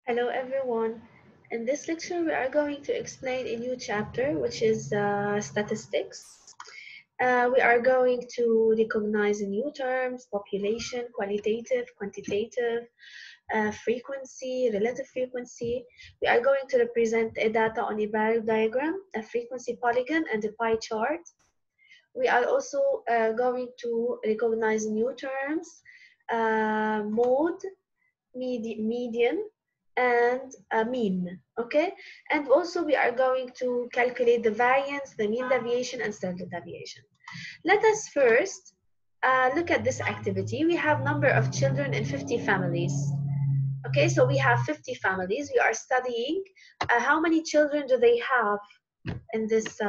Hello everyone. In this lecture we are going to explain a new chapter which is statistics. We are going to recognize new terms, population, qualitative, quantitative, frequency, relative frequency. We are going to represent a data on a bar diagram, a frequency polygon and a pie chart. We are also going to recognize new terms, mode, median, and a mean. Okay, and also we are going to calculate the variance, the mean deviation, and standard deviation. Let us first look at this activity. We have number of children in 50 families. Okay, so we have 50 families. We are studying how many children do they have in these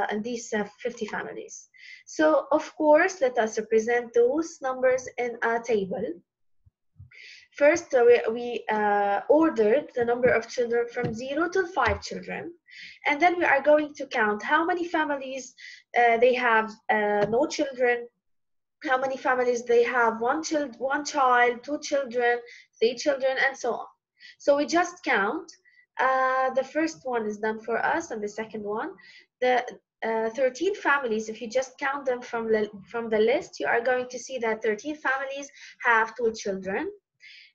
50 families. So of course, let us represent those numbers in a table. First, we ordered the number of children from 0 to 5 children, and then we are going to count how many families they have no children, how many families they have one child, 2 children, 3 children, and so on. So we just count. The first one is done for us, and the second one. The 13 families, if you just count them from the list, you are going to see that 13 families have 2 children.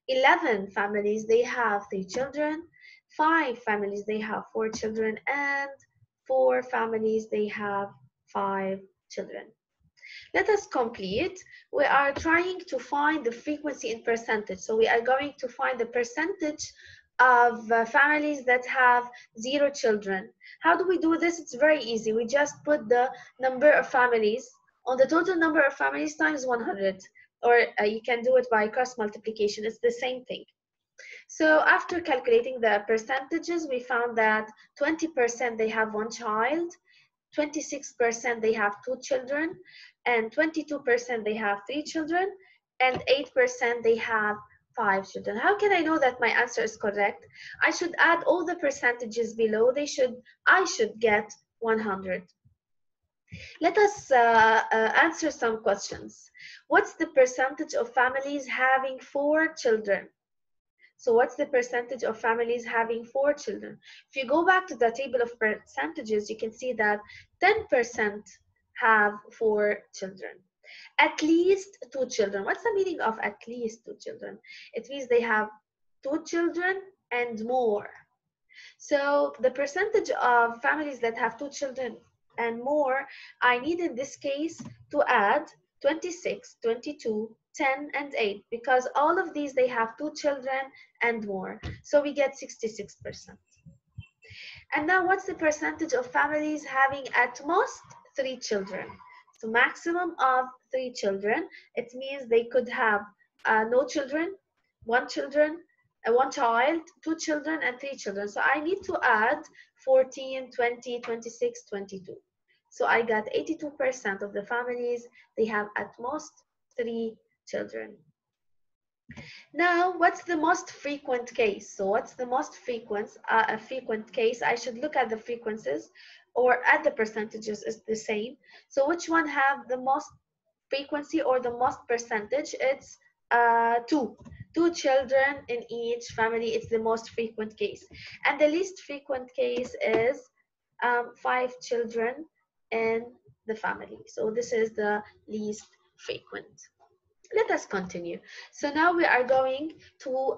11 families, they have 3 children. 5 families, they have 4 children. And 4 families, they have 5 children. Let us complete. We are trying to find the frequency in percentage. So we are going to find the percentage of families that have 0 children. How do we do this? It's very easy. We just put the number of families on the total number of families times 100. Or you can do it by cross multiplication. It's the same thing. So after calculating the percentages, we found that 20% they have 1 child, 26% they have 2 children, and 22% they have 3 children, and 8% they have 5 children. How can I know that my answer is correct? I should add all the percentages below. I should get 100. Let us answer some questions. What's the percentage of families having 4 children? So what's the percentage of families having 4 children? If you go back to the table of percentages, you can see that 10% have 4 children. At least 2 children. What's the meaning of at least 2 children? It means they have 2 children and more. So the percentage of families that have 2 children and more, I need in this case to add 26, 22, 10, and 8, because all of these, they have 2 children and more. So we get 66%. And now what's the percentage of families having at most 3 children? So maximum of 3 children, it means they could have no children, 1 child, 2 children, and 3 children. So I need to add 14, 20, 26, 22. So I got 82% of the families, they have at most 3 children. Now, what's the most frequent case? So what's the most frequent case? I should look at the frequencies, or at the percentages is the same. So which one have the most frequency or the most percentage? It's 2. 2 children in each family. It's the most frequent case. And the least frequent case is 5 children in the family. So this is the least frequent. Let us continue. So now we are going to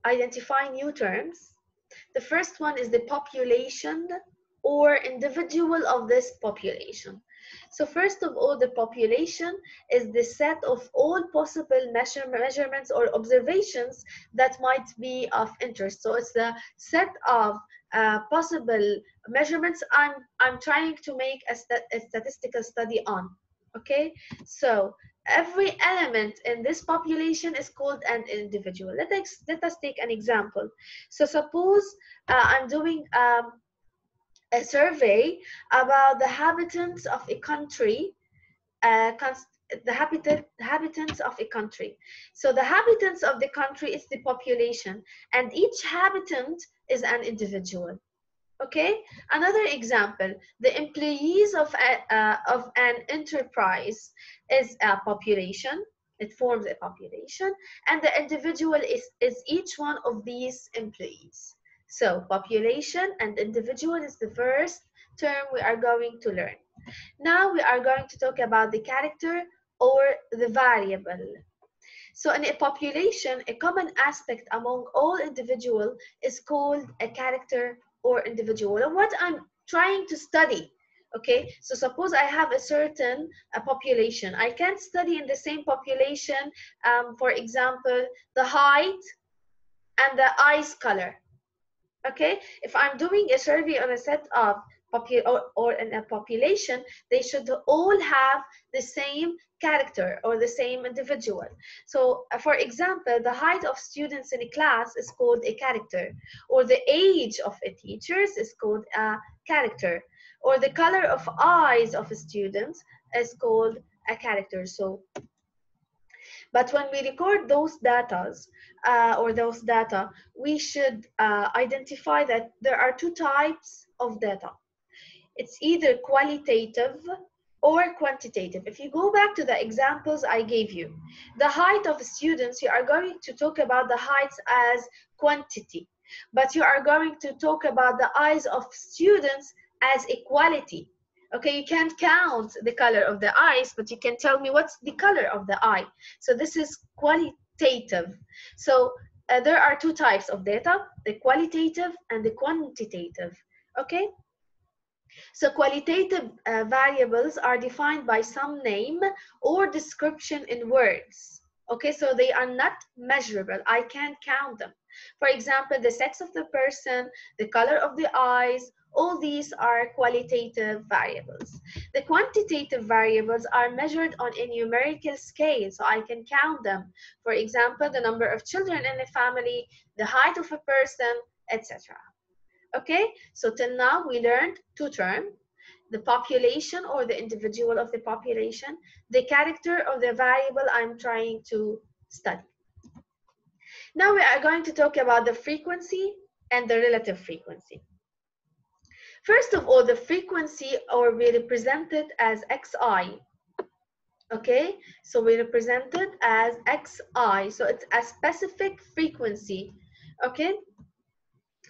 identify new terms. The first one is the population or individual of this population. So first of all, the population is the set of all possible measurements or observations that might be of interest. So it's the set of possible measurements I'm trying to make a statistical study on. Okay, so every element in this population is called an individual. Let us take an example. So suppose I'm doing a survey about the inhabitants of a country, the inhabitants of a country. So the inhabitants of the country is the population, and each habitant is an individual. Okay, another example, the employees of an enterprise is a population, It forms a population, and the individual is each one of these employees. So population and individual is the first term we are going to learn. Now we are going to talk about the character or the variable. So in a population, a common aspect among all individuals is called a character or individual. And what I'm trying to study, okay? So suppose I have a certain population. I can't study in the same population, for example, the height and the eyes color. Okay, if I'm doing a survey on a set of or in a population, they should all have the same character or the same individual. So for example, the height of students in a class is called a character, or the age of a teacher is called a character, or the color of eyes of a student is called a character. So but when we record those data, we should identify that there are two types of data. It's either qualitative or quantitative. If you go back to the examples I gave you, the height of students, you are going to talk about the heights as quantity, but you are going to talk about the eyes of students as equality. Okay, you can't count the color of the eyes, but you can tell me what's the color of the eye. So this is qualitative. So there are two types of data, the qualitative and the quantitative. Okay, so qualitative variables are defined by some name or description in words. Okay, so they are not measurable. I can't count them. For example, the sex of the person, the color of the eyes, all these are qualitative variables. The quantitative variables are measured on a numerical scale, so I can count them. For example, the number of children in a family, the height of a person, etc. Okay, so till now we learned two terms: the population or the individual of the population, the character of the variable I'm trying to study. Now we are going to talk about the frequency and the relative frequency. First of all, the frequency, or we represent it as xi. Okay, so we represent it as xi, so it's a specific frequency. Okay,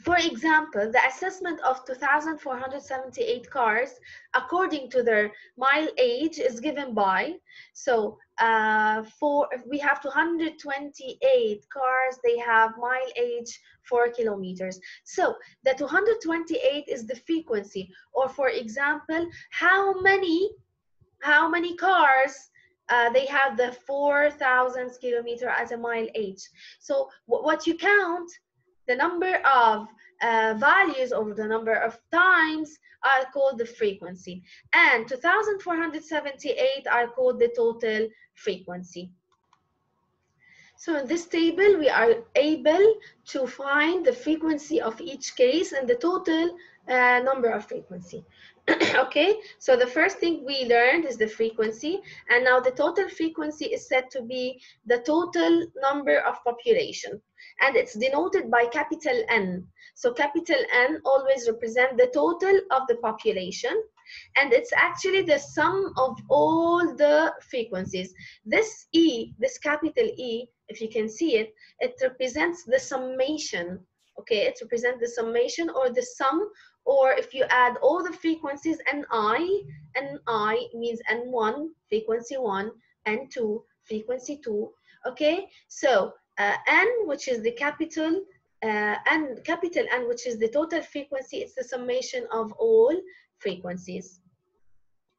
for example, the assessment of 2,478 cars according to their mile age is given by, so if we have 228 cars, they have mile age 4 kilometers. So the 228 is the frequency, or for example, how many cars they have the 4,000 kilometer as a mile age. So what you count, the number of values over the number of times are called the frequency, and 2,478 are called the total frequency. So in this table, we are able to find the frequency of each case and the total number of frequency. Okay, so the first thing we learned is the frequency, and now the total frequency is said to be the total number of population, and it's denoted by capital N. So capital N always represent the total of the population, and it's actually the sum of all the frequencies. This E, this capital E, if you can see it, it represents the summation. Okay, it represents the summation or the sum, or if you add all the frequencies, Ni means N1, frequency 1, N2, frequency 2. Okay, so N, which is the capital capital N, which is the total frequency, it's the summation of all frequencies.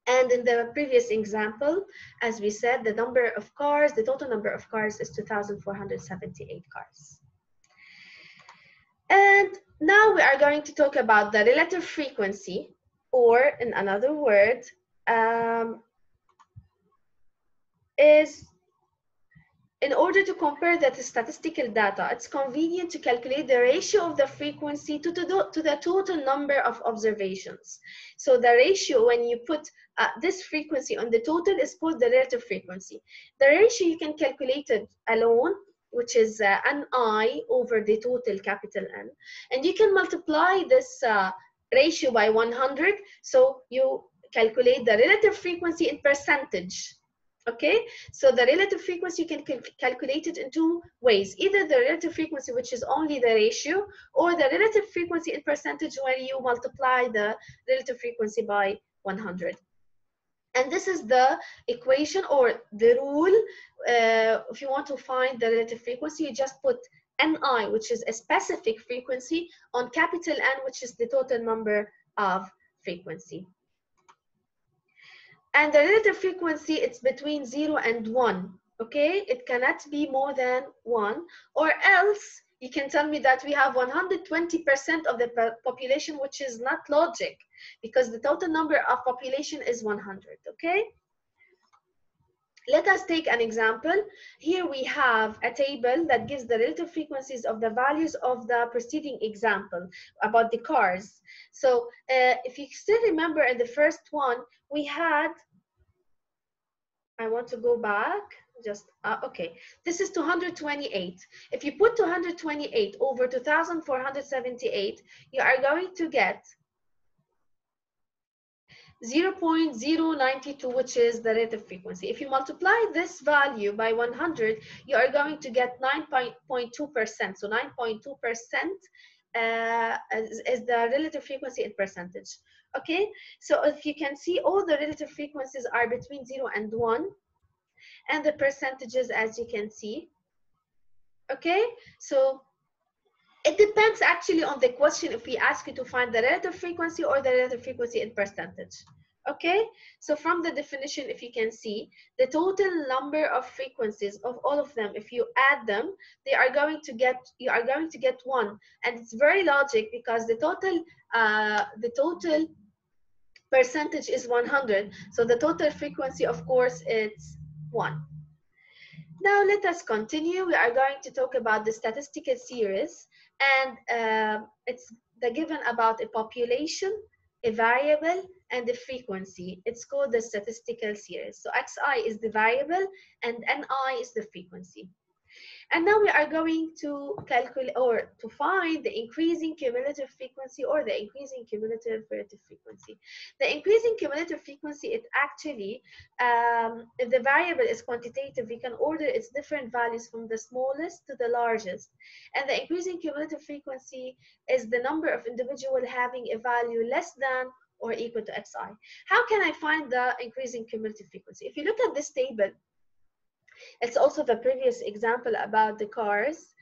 And in the previous example, as we said, the number of cars, the total number of cars is 2,478 cars. And now we are going to talk about the relative frequency, or in another word, is in order to compare the statistical data, it's convenient to calculate the ratio of the frequency to the total number of observations. So the ratio, when you put this frequency on the total, is called the relative frequency. The ratio, you can calculate it alone, which is Ni over the total capital N. And you can multiply this ratio by 100, so you calculate the relative frequency in percentage. Okay, so the relative frequency, you can calculate it in two ways: either the relative frequency, which is only the ratio, or the relative frequency in percentage, where you multiply the relative frequency by 100. And this is the equation or the rule. If you want to find the relative frequency, you just put Ni, which is a specific frequency, on capital N, which is the total number of frequency. And the relative frequency, it's between 0 and 1, okay? It cannot be more than 1, or else you can tell me that we have 120% of the population, which is not logic, because the total number of population is 100, okay? Let us take an example. Here we have a table that gives the relative frequencies of the values of the preceding example about the cars. So if you still remember, in the first one, we had, I want to go back, just, okay. This is 228. If you put 228 over 2,478, you are going to get 0.092, which is the relative frequency. If you multiply this value by 100, you are going to get 9.2%. So 9.2% is the relative frequency in percentage. Okay, so if you can see, all the relative frequencies are between 0 and 1, and the percentages, as you can see. Okay, so it depends actually on the question if we ask you to find the relative frequency or the relative frequency in percentage. Okay, so from the definition, if you can see, the total number of frequencies of all of them, if you add them, you are going to get 1. And it's very logic, because the total percentage is 100, so the total frequency, of course, it's 1. Now let us continue. We are going to talk about the statistical series, and it's the given about a population, a variable, and a frequency. It's called the statistical series. So xi is the variable and ni is the frequency. And now we are going to calculate, or to find, the increasing cumulative frequency or the increasing cumulative relative frequency. The increasing cumulative frequency, it actually, if the variable is quantitative, we can order its different values from the smallest to the largest. And the increasing cumulative frequency is the number of individuals having a value less than or equal to xi. How can I find the increasing cumulative frequency? If you look at this table, it's also the previous example about the cars.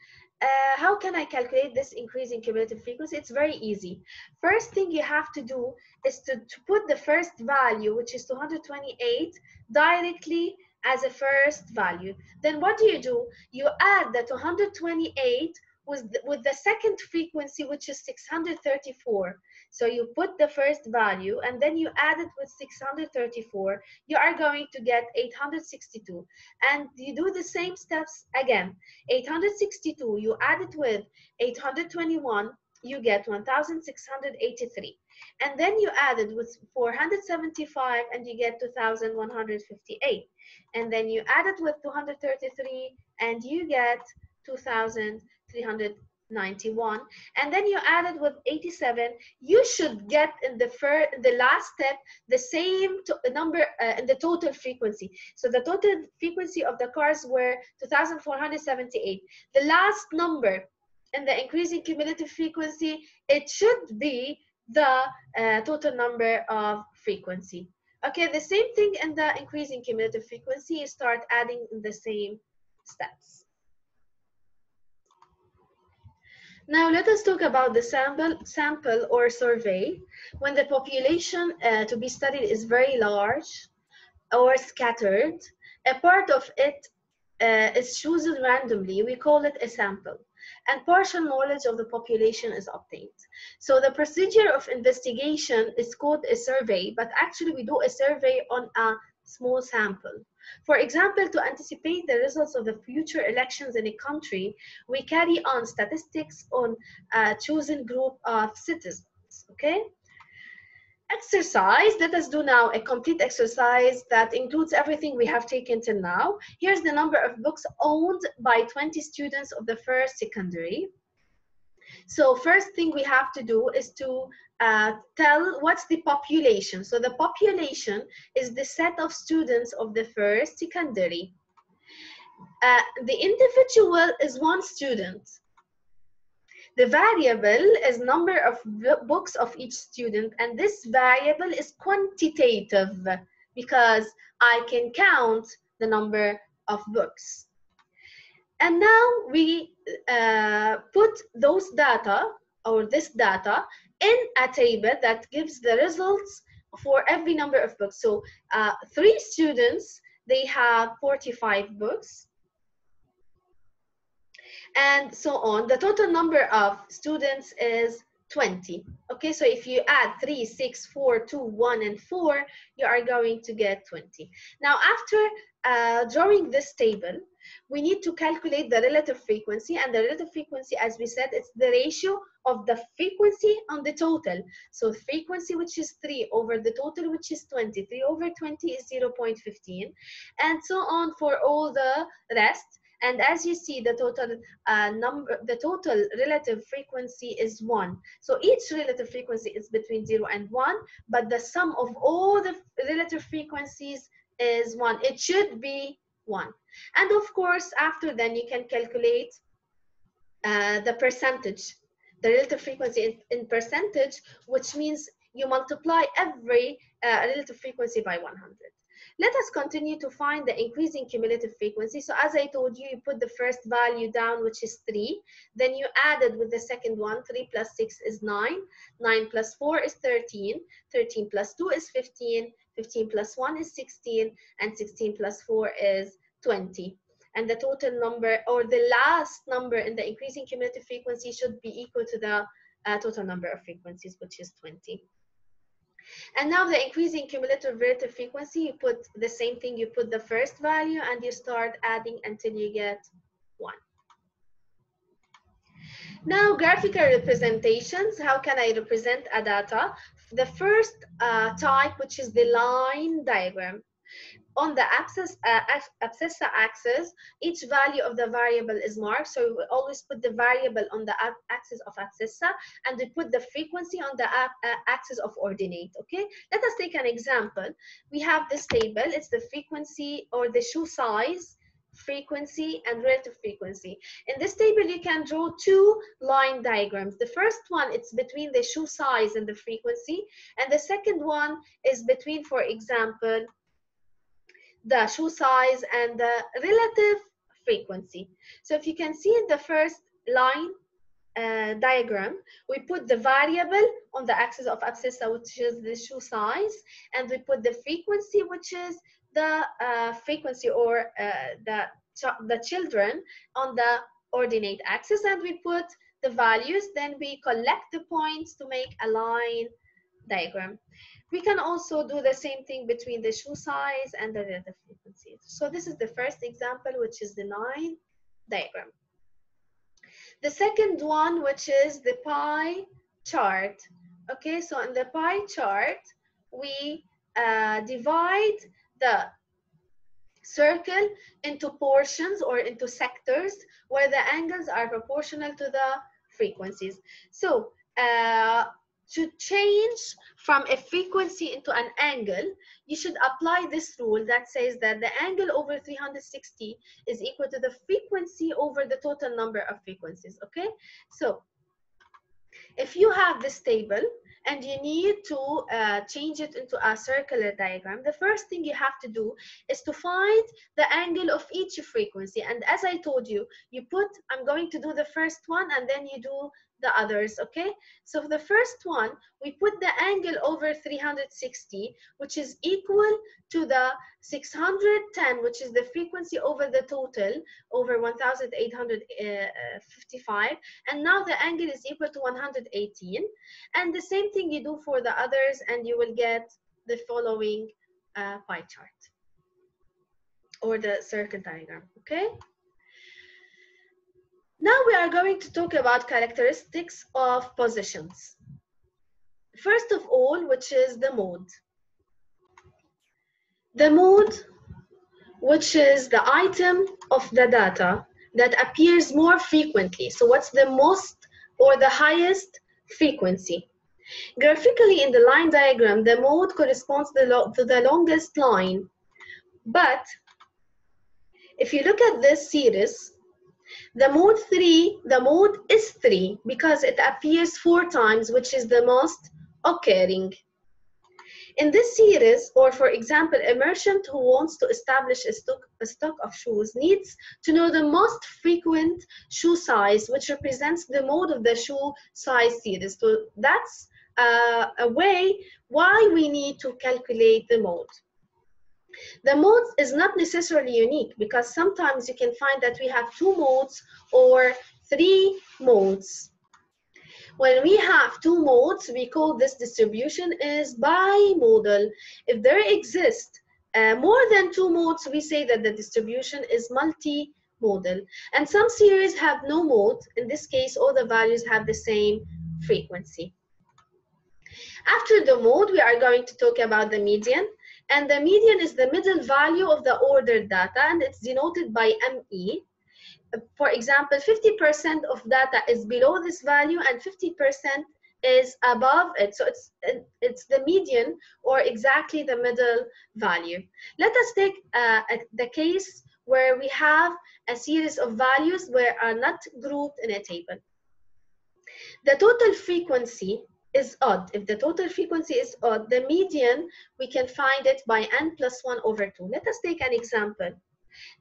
How can I calculate this increasing cumulative frequency? It's very easy. First thing you have to do is to put the first value, which is 228, directly as a first value. Then what do? You add the 228 with the second frequency, which is 634. So you put the first value and then you add it with 634, you are going to get 862. And you do the same steps again. 862, you add it with 821, you get 1683. And then you add it with 475 and you get 2158. And then you add it with 233 and you get 2391, and then you add it with 87. You should get in the last step the same number in the total frequency. So the total frequency of the cars were 2478. The last number in the increasing cumulative frequency, it should be the total number of frequency. Okay, the same thing in the increasing cumulative frequency, you start adding in the same steps. Now let us talk about the sample or survey. When the population to be studied is very large or scattered, a part of it is chosen randomly. We call it a sample, and partial knowledge of the population is obtained. So the procedure of investigation is called a survey, but actually we do a survey on a small sample. For example, to anticipate the results of the future elections in a country, we carry on statistics on a chosen group of citizens, okay? Exercise, let us do now a complete exercise that includes everything we have taken till now. Here's the number of books owned by 20 students of the first secondary. So first thing we have to do is to tell what's the population. So the population is the set of students of the first secondary. The individual is one student. The variable is number of books of each student, and this variable is quantitative because I can count the number of books. And now we put those data or this data in a table that gives the results for every number of books. So 3 students, they have 45 books, and so on. The total number of students is 20. Okay, so if you add 3, 6, 4, 2, 1, and 4, you are going to get 20. Now, after drawing this table, we need to calculate the relative frequency, and the relative frequency, as we said, it's the ratio of the frequency on the total. So frequency, which is 3 over the total, which is 20. 3 over 20 is 0.15, and so on for all the rest. And as you see, the total relative frequency is 1. So each relative frequency is between 0 and 1, but the sum of all the relative frequencies is 1. It should be 1. And of course, after then, you can calculate the percentage, the relative frequency in percentage, which means you multiply every relative frequency by 100. Let us continue to find the increasing cumulative frequency. So as I told you, you put the first value down, which is 3. Then you added with the second one. 3 plus 6 is 9. 9 plus 4 is 13. 13 plus 2 is 15. 15 plus 1 is 16. And 16 plus 4 is 20. And the total number, or the last number in the increasing cumulative frequency, should be equal to the total number of frequencies, which is 20. And now the increasing cumulative relative frequency, you put the same thing, you put the first value and you start adding until you get 1. Now, graphical representations, how can I represent a data? The first type, which is the line diagram. On the abscissa axis, each value of the variable is marked. So we always put the variable on the axis of abscissa, and we put the frequency on the axis of ordinate. Okay, let us take an example. We have this table. It's the frequency or the shoe size, frequency, and relative frequency. In this table, you can draw 2 line diagrams. The first one, it's between the shoe size and the frequency, and the second one is between, for example, the shoe size and the relative frequency. So if you can see in the first line diagram, we put the variable on the axis of abscissa, which is the shoe size, and we put the frequency, which is the frequency or the children, on the ordinate axis, and we put the values. Then we collect the points to make a line diagram. We can also do the same thing between the shoe size and the relative frequencies. So this is the first example, which is the line diagram. The second one, which is the pie chart. Okay, so in the pie chart, we divide the circle into portions or into sectors where the angles are proportional to the frequencies. So to change from a frequency into an angle, you should apply this rule that says that the angle over 360 is equal to the frequency over the total number of frequencies. Okay, so if you have this table and you need to change it into a circular diagram, the first thing you have to do is to find the angle of each frequency. And as I told you, you put, I'm going to do the first one and then you do the others. Okay, so for the first one, we put the angle over 360, which is equal to the 610, which is the frequency over the total, over 1855, and now the angle is equal to 118. And the same thing you do for the others, and you will get the following pie chart or the circle diagram. Okay, now we are going to talk about characteristics of positions. First of all, which is the mode. The mode, which is the item of the data that appears more frequently. So what's the most or the highest frequency. Graphically, in the line diagram, the mode corresponds to the longest line. But if you look at this series, the mode is 3 because it appears 4 times, which is the most occurring. In this series, or for example, a merchant who wants to establish a stock of shoes needs to know the most frequent shoe size, which represents the mode of the shoe size series. So that's a way why we need to calculate the mode. The mode is not necessarily unique because sometimes you can find that we have 2 modes or 3 modes. When we have 2 modes, we call this distribution is bimodal. If there exist more than 2 modes, we say that the distribution is multimodal. And some series have no mode. In this case, all the values have the same frequency. After the mode, we are going to talk about the median. And the median is the middle value of the ordered data, and it's denoted by ME. For example, 50% of data is below this value and 50% is above it. So it's the median, or exactly the middle value. Let us take the case where we have a series of values where are not grouped in a table. The total frequency is odd. If the total frequency is odd, the median, we can find it by n+1/2. Let us take an example.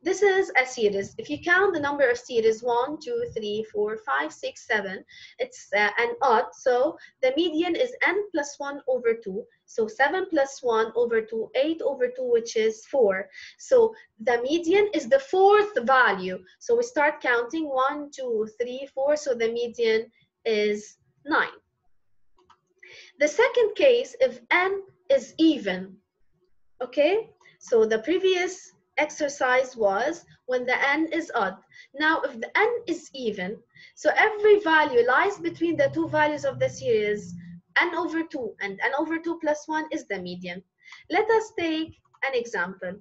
This is a series. If you count the number of series, 1, 2, 3, 4, 5, 6, 7, it's an odd. So the median is n+1/2. So 7 + 1/2, 8/2, which is 4. So the median is the 4th value. So we start counting 1, 2, 3, 4. So the median is 9. The second case, if n is even, okay? So the previous exercise was when the n is odd. Now, if the n is even, so every value lies between the 2 values of the series, n/2 and n/2 + 1 is the median. Let us take an example.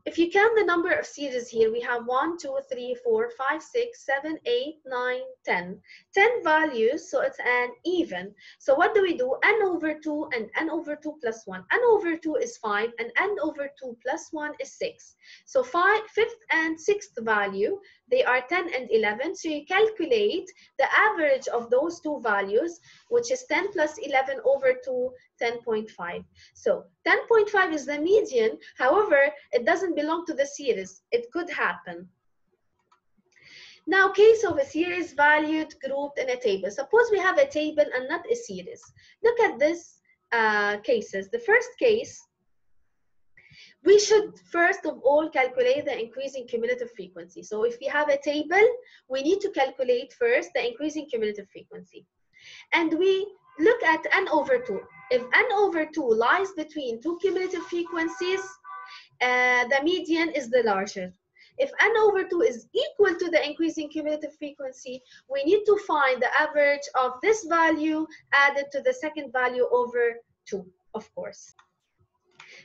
If you count the number of series here, we have 1, 2, 3, 4, 5, 6, 7, 8, 9, 10. 10 values, so it's an even. So what do we do? n/2 and n/2 + 1. n/2 is 5 and n/2 + 1 is 6. So 5th and 6th value, they are 10 and 11. So you calculate the average of those 2 values, which is 10 + 11/2, 10.5. So 10.5 is the median. However, it doesn't belong to the series. It could happen. Now, case of a series valued grouped in a table. Suppose we have a table and not a series. Look at this cases. The first case, we should first of all calculate the increasing cumulative frequency. So if we have a table, we need to calculate first the increasing cumulative frequency. And we look at n/2. If n/2 lies between 2 cumulative frequencies, the median is the larger. If n/2 is equal to the increasing cumulative frequency, we need to find the average of this value added to the second value over 2, of course.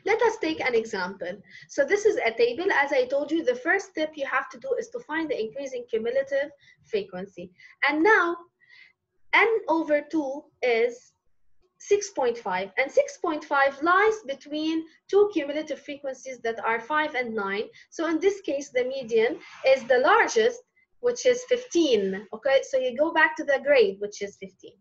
Let us take an example. So this is a table. As I told you, the first step you have to do is to find the increasing cumulative frequency. And now, n/2 is 6.5, and 6.5 lies between 2 cumulative frequencies that are 5 and 9. So in this case, the median is the largest, which is 15. Okay, so you go back to the grade, which is 15.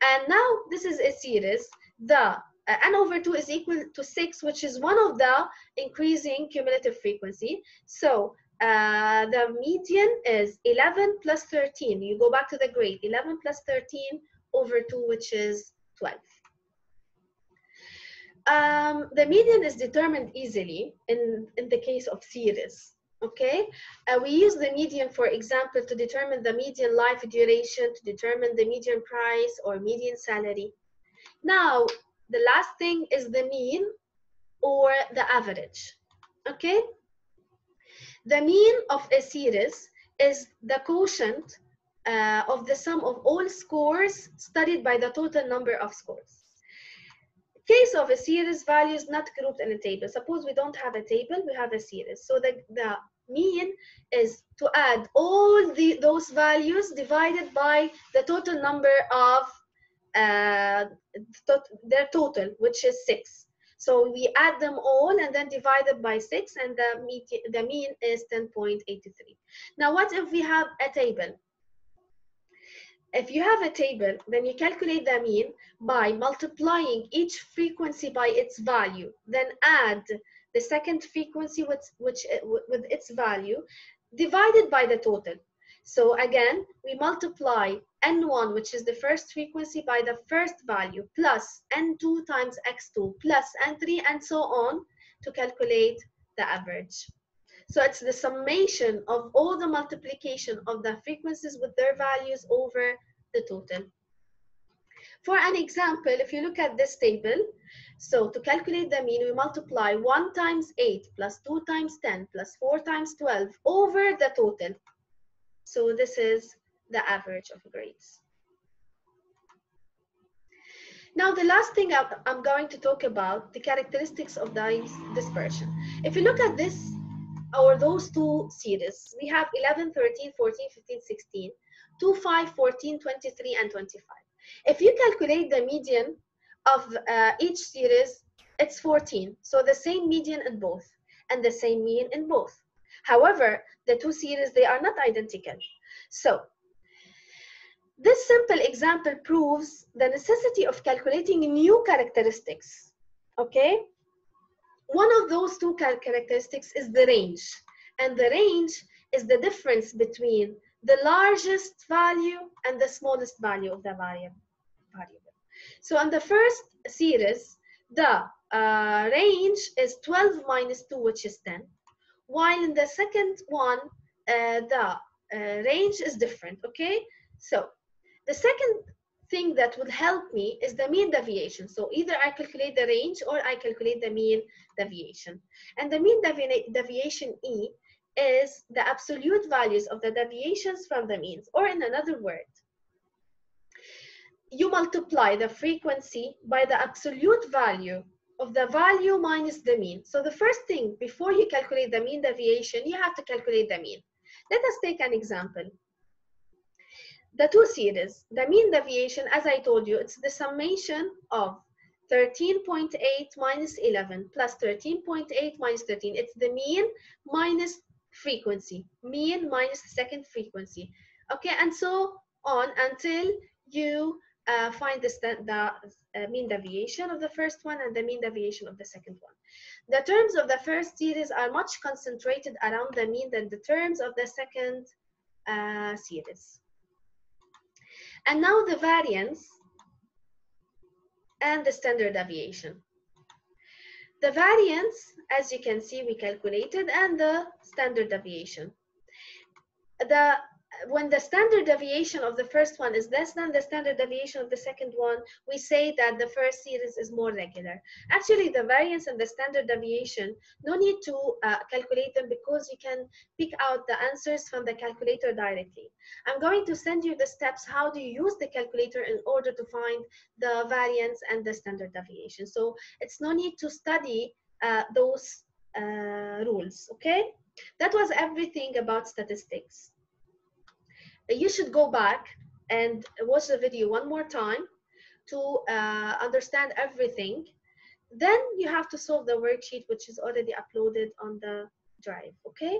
And now this is a series. The n/2 is equal to 6, which is one of the increasing cumulative frequency. So the median is 11 + 13. You go back to the grade, 11 + 13/2, which is 12. The median is determined easily in the case of series. Okay, we use the median, for example, to determine the median life duration, to determine the median price or median salary. Now, the last thing is the mean or the average. Okay, the mean of a series is the quotient of the sum of all scores studied by the total number of scores. Case of a series values not grouped in a table. Suppose we don't have a table, we have a series. So the Mean is to add all those values divided by the total number of their total, which is 6. So we add them all and then divide it by 6, and the mean is 10.83. Now, what if we have a table? If you have a table, then you calculate the mean by multiplying each frequency by its value, then add the second frequency with its value, divided by the total. So again, we multiply n1, which is the first frequency, by the first value, plus n2 times x2, plus n3, and so on, to calculate the average. So it's the summation of all the multiplication of the frequencies with their values over the total. For an example, if you look at this table, so to calculate the mean, we multiply 1 times 8 plus 2 times 10 plus 4 times 12 over the total. So this is the average of grades. Now, the last thing I'm going to talk about, the characteristics of the dispersion. If you look at this, or those two series, we have 11, 13, 14, 15, 16, 2, 5, 14, 23, and 25. If you calculate the median of each series, it's 14. So the same median in both and the same mean in both. However, the two series, they are not identical. So this simple example proves the necessity of calculating new characteristics, okay? One of those two characteristics is the range, and the range is the difference between the largest value and the smallest value of the variable. So in the first series, the range is 12 minus 2, which is 10, while in the second one, the range is different, okay? So the second thing that will help me is the mean deviation. So either I calculate the range or I calculate the mean deviation. And the mean deviation E is the absolute values of the deviations from the means. Or in another word, you multiply the frequency by the absolute value of the value minus the mean. So the first thing, before you calculate the mean deviation, you have to calculate the mean. Let us take an example. The two series, the mean deviation, as I told you, it's the summation of 13.8 minus 11 plus 13.8 minus 13. It's the mean minus frequency, mean minus the second frequency. Okay, and so on until you find the mean deviation of the first one and the mean deviation of the second one. The terms of the first series are much concentrated around the mean than the terms of the second series. And now the variance and the standard deviation. The variance, as you can see, we calculated, and the standard deviation. When the standard deviation of the first one is less than the standard deviation of the second one, we say that the first series is more regular. Actually, the variance and the standard deviation, no need to calculate them, because you can pick out the answers from the calculator directly. I'm going to send you the steps how do you use the calculator in order to find the variance and the standard deviation. So it's no need to study those rules, okay? That was everything about statistics. You should go back and watch the video one more time to understand everything. Then you have to solve the worksheet, which is already uploaded on the drive, okay?